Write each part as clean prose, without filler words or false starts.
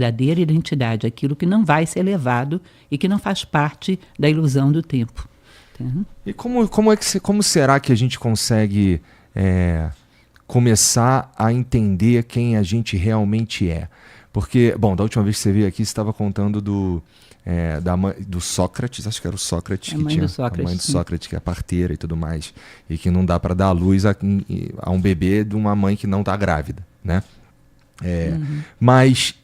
verdadeira identidade, aquilo que não vai ser levado e que não faz parte da ilusão do tempo. Tá? E como será que a gente consegue começar a entender quem a gente realmente é? Porque, bom, da última vez que você veio aqui, você estava contando do Sócrates, acho que era o Sócrates, a mãe do Sócrates, que é parteira e tudo mais, e que não dá para dar à luz a um bebê de uma mãe que não está grávida, né? Mas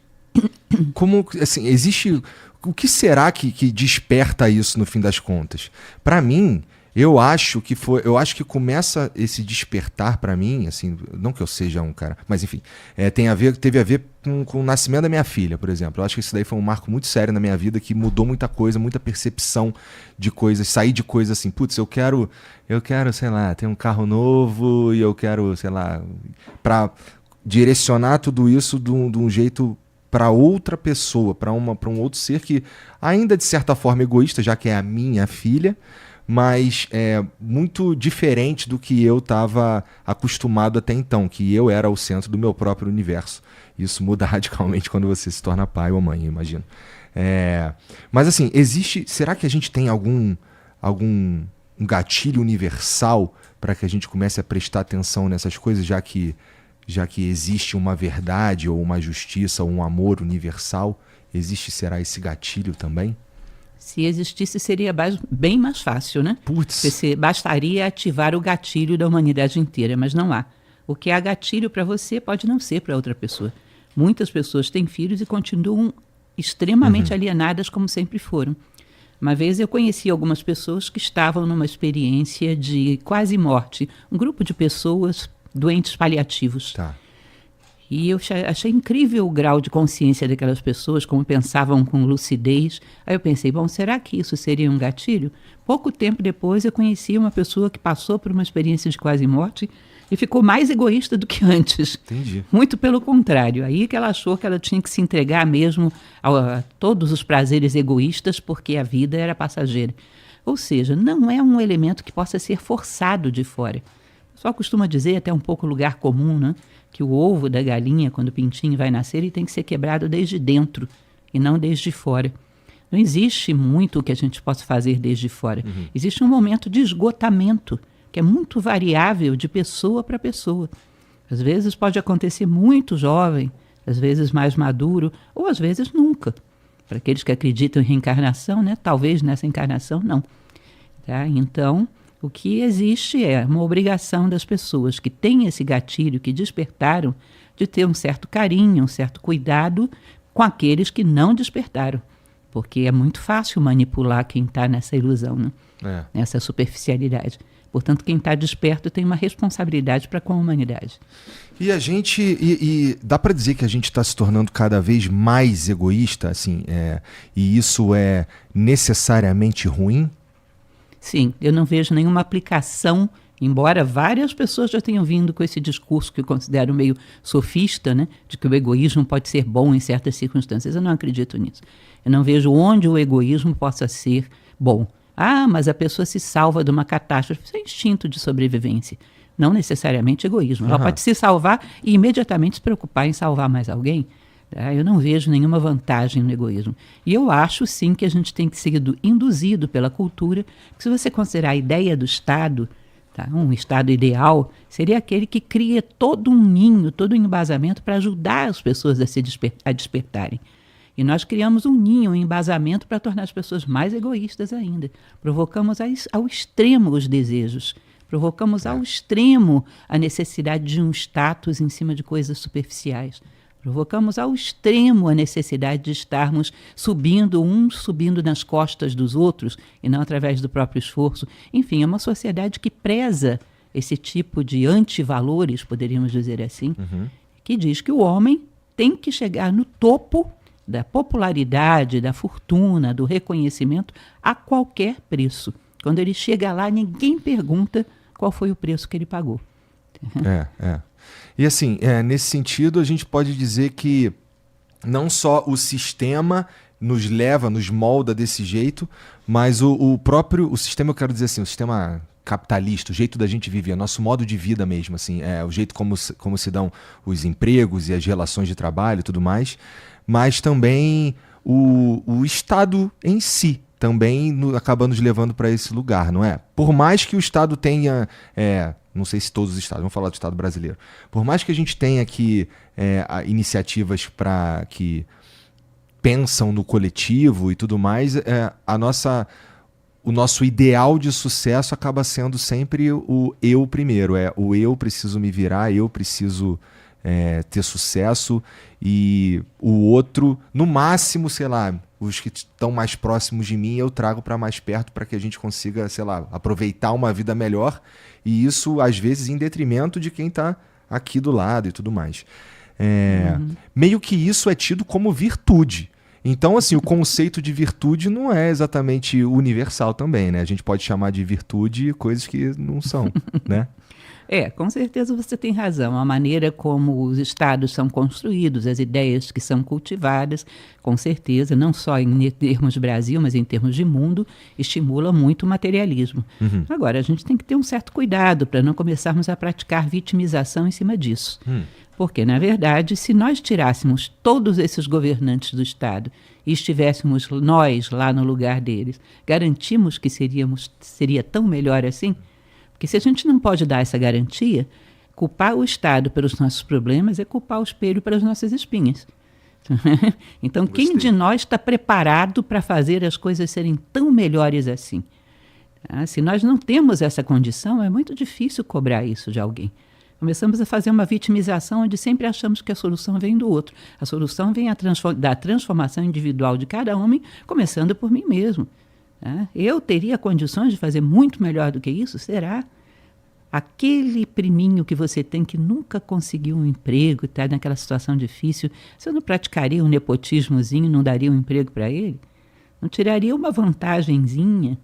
como, assim, existe... O que será que desperta isso no fim das contas? Para mim, eu acho que começa esse despertar para mim, assim, não que eu seja um cara, mas enfim, teve a ver com o nascimento da minha filha, por exemplo. Eu acho que isso daí foi um marco muito sério na minha vida, que mudou muita coisa, muita percepção de coisas, sair de coisas assim, putz, eu quero, sei lá, ter um carro novo e eu quero, sei lá, para direcionar tudo isso de um jeito para outra pessoa, para um outro ser que ainda de certa forma egoísta, já que é a minha filha, mas é muito diferente do que eu estava acostumado até então, que eu era o centro do meu próprio universo. Isso muda radicalmente quando você se torna pai ou mãe, eu imagino. Mas assim, será que a gente tem algum um gatilho universal para que a gente comece a prestar atenção nessas coisas, já que existe uma verdade ou uma justiça ou um amor universal? Será esse gatilho também? Se existisse, seria bem mais fácil, né? Putz. Bastaria ativar o gatilho da humanidade inteira, mas não há. O que é gatilho para você pode não ser para outra pessoa. Muitas pessoas têm filhos e continuam extremamente alienadas como sempre foram. Uma vez eu conheci algumas pessoas que estavam numa experiência de quase morte. Um grupo de pessoas doentes paliativos. Tá. E eu achei incrível o grau de consciência daquelas pessoas, como pensavam com lucidez. Aí eu pensei, bom, será que isso seria um gatilho? Pouco tempo depois eu conheci uma pessoa que passou por uma experiência de quase morte e ficou mais egoísta do que antes. Entendi. Muito pelo contrário. Aí que ela achou que ela tinha que se entregar mesmo a todos os prazeres egoístas, porque a vida era passageira. Ou seja, não é um elemento que possa ser forçado de fora. O pessoal costuma dizer, até um pouco lugar comum, né, que o ovo da galinha, quando o pintinho vai nascer, ele tem que ser quebrado desde dentro e não desde fora. Não existe muito que a gente possa fazer desde fora. Existe um momento de esgotamento, que é muito variável de pessoa para pessoa. Às vezes pode acontecer muito jovem, às vezes mais maduro, ou às vezes nunca. Para aqueles que acreditam em reencarnação, né, talvez nessa encarnação não. Tá? Então, o que existe é uma obrigação das pessoas que têm esse gatilho, que despertaram, de ter um certo carinho, um certo cuidado com aqueles que não despertaram. Porque é muito fácil manipular quem está nessa ilusão, né? Nessa superficialidade. Portanto, quem está desperto tem uma responsabilidade para com a humanidade. E a gente, e dá para dizer que a gente está se tornando cada vez mais egoísta, assim, e isso é necessariamente ruim? Sim, eu não vejo nenhuma aplicação, embora várias pessoas já tenham vindo com esse discurso que eu considero meio sofista, né, de que o egoísmo pode ser bom em certas circunstâncias. Eu não acredito nisso. Eu não vejo onde o egoísmo possa ser bom. Ah, mas a pessoa se salva de uma catástrofe. Isso é instinto de sobrevivência, não necessariamente egoísmo. Ela pode se salvar e imediatamente se preocupar em salvar mais alguém. Eu não vejo nenhuma vantagem no egoísmo. E eu acho, sim, que a gente tem que ser induzido pela cultura. Porque se você considerar a ideia do Estado, tá, um Estado ideal, seria aquele que cria todo um ninho, todo um embasamento para ajudar as pessoas a despertarem. E nós criamos um ninho, um embasamento para tornar as pessoas mais egoístas ainda. Provocamos ao extremo os desejos. Provocamos ao extremo a necessidade de um status em cima de coisas superficiais. Provocamos ao extremo a necessidade de estarmos subindo nas costas dos outros e não através do próprio esforço. Enfim, é uma sociedade que preza esse tipo de antivalores, poderíamos dizer assim, que diz que o homem tem que chegar no topo da popularidade, da fortuna, do reconhecimento a qualquer preço. Quando ele chega lá, ninguém pergunta qual foi o preço que ele pagou. E assim, nesse sentido, a gente pode dizer que não só o sistema nos molda desse jeito, mas o sistema, eu quero dizer assim, o sistema capitalista, o jeito da gente viver, nosso modo de vida mesmo, assim, o jeito como se dão os empregos e as relações de trabalho e tudo mais, mas também o Estado em si também acaba nos levando para esse lugar, não é? Por mais que o Estado tenha, não sei se todos os estados, vamos falar do Estado brasileiro, por mais que a gente tenha aqui iniciativas que pensam no coletivo e tudo mais, o nosso ideal de sucesso acaba sendo sempre o eu primeiro. O eu preciso me virar, eu preciso ter sucesso, e o outro, no máximo, sei lá, os que estão mais próximos de mim eu trago para mais perto para que a gente consiga, sei lá, aproveitar uma vida melhor, e isso às vezes em detrimento de quem está aqui do lado e tudo mais. Meio que isso é tido como virtude. Então, assim, o conceito de virtude não é exatamente universal também, né? A gente pode chamar de virtude coisas que não são, né? Com certeza você tem razão. A maneira como os estados são construídos, as ideias que são cultivadas, com certeza, não só em termos de Brasil, mas em termos de mundo, estimula muito o materialismo. Agora, a gente tem que ter um certo cuidado para não começarmos a praticar vitimização em cima disso. Porque, na verdade, se nós tirássemos todos esses governantes do Estado e estivéssemos nós lá no lugar deles, garantimos que seria tão melhor assim? Porque se a gente não pode dar essa garantia, culpar o Estado pelos nossos problemas é culpar o espelho pelas nossas espinhas. Então, Gostei. quem de nós está preparado para fazer as coisas serem tão melhores assim? Se nós não temos essa condição, é muito difícil cobrar isso de alguém. Começamos a fazer uma vitimização onde sempre achamos que a solução vem do outro. A solução vem da transformação individual de cada homem, começando por mim mesmo. Eu teria condições de fazer muito melhor do que isso? Será? Aquele priminho que você tem que nunca conseguiu um emprego, está naquela situação difícil, você não praticaria um nepotismozinho, não daria um emprego para ele? Não tiraria uma vantagenzinha?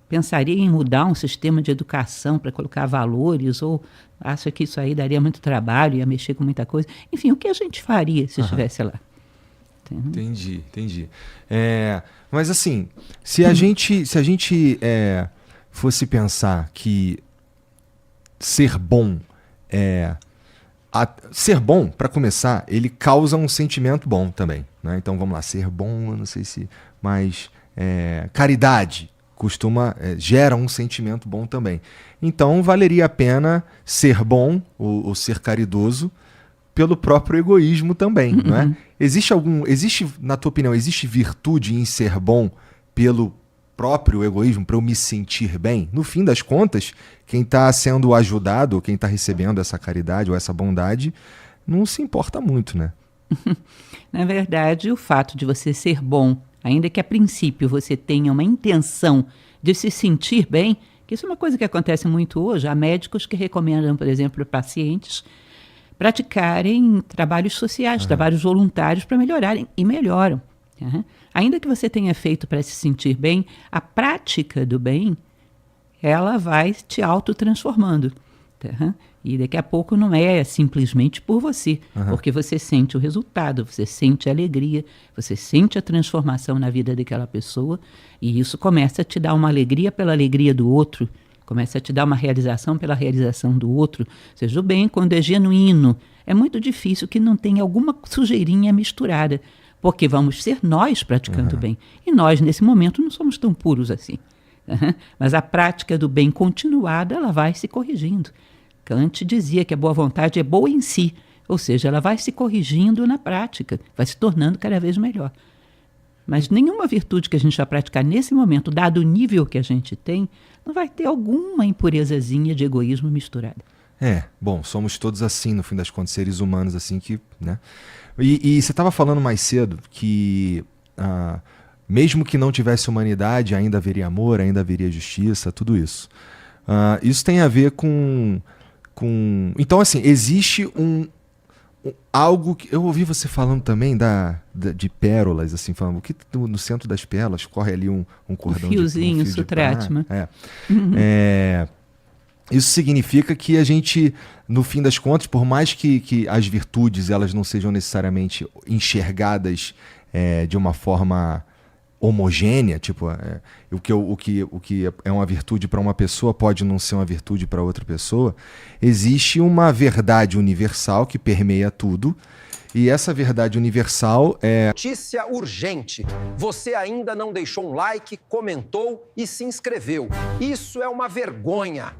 Pensaria em mudar um sistema de educação para colocar valores, ou acha que isso aí daria muito trabalho, ia mexer com muita coisa? Enfim, o que a gente faria se estivesse lá? Entendi. Mas assim, se a gente fosse pensar que ser bom ser bom, para começar, ele causa um sentimento bom também, né? Então vamos lá, ser bom, eu não sei se, mas caridade gera um sentimento bom também. Então valeria a pena ser bom ou ser caridoso pelo próprio egoísmo também, não é? Existe, na tua opinião, existe virtude em ser bom pelo próprio egoísmo, para eu me sentir bem? No fim das contas, quem está sendo ajudado, ou quem está recebendo essa caridade ou essa bondade, não se importa muito, né? Na verdade, o fato de você ser bom, ainda que a princípio você tenha uma intenção de se sentir bem, que isso é uma coisa que acontece muito hoje, há médicos que recomendam, por exemplo, pacientes praticarem trabalhos sociais, trabalhos voluntários para melhorarem, e melhoram. Ainda que você tenha feito para se sentir bem, a prática do bem, ela vai te autotransformando. E daqui a pouco não é simplesmente por você, porque você sente o resultado, você sente a alegria, você sente a transformação na vida daquela pessoa, e isso começa a te dar uma alegria pela alegria do outro, começa a te dar uma realização pela realização do outro. Ou seja, o bem, quando é genuíno, é muito difícil que não tenha alguma sujeirinha misturada, porque vamos ser nós praticando o bem. E nós, nesse momento, não somos tão puros assim. Mas a prática do bem continuada, ela vai se corrigindo. Kant dizia que a boa vontade é boa em si, ou seja, ela vai se corrigindo na prática, vai se tornando cada vez melhor. Mas nenhuma virtude que a gente vai praticar nesse momento, dado o nível que a gente tem, não vai ter alguma impurezazinha de egoísmo misturada. Bom, somos todos assim, no fim das contas, seres humanos assim que, né? E você estava falando mais cedo que mesmo que não tivesse humanidade, ainda haveria amor, ainda haveria justiça, tudo isso. Isso tem a ver com... Então, assim, existe algo que... Eu ouvi você falando também de pérolas, assim, falando que no centro das pérolas corre ali um cordão fiozinho, de um fio Sutratma. Isso significa que a gente, no fim das contas, por mais que as virtudes elas não sejam necessariamente enxergadas de uma forma homogênea, tipo, o que é uma virtude para uma pessoa pode não ser uma virtude para outra pessoa, existe uma verdade universal que permeia tudo E essa verdade universal é... Notícia urgente. Você ainda não deixou um like, comentou e se inscreveu. Isso é uma vergonha.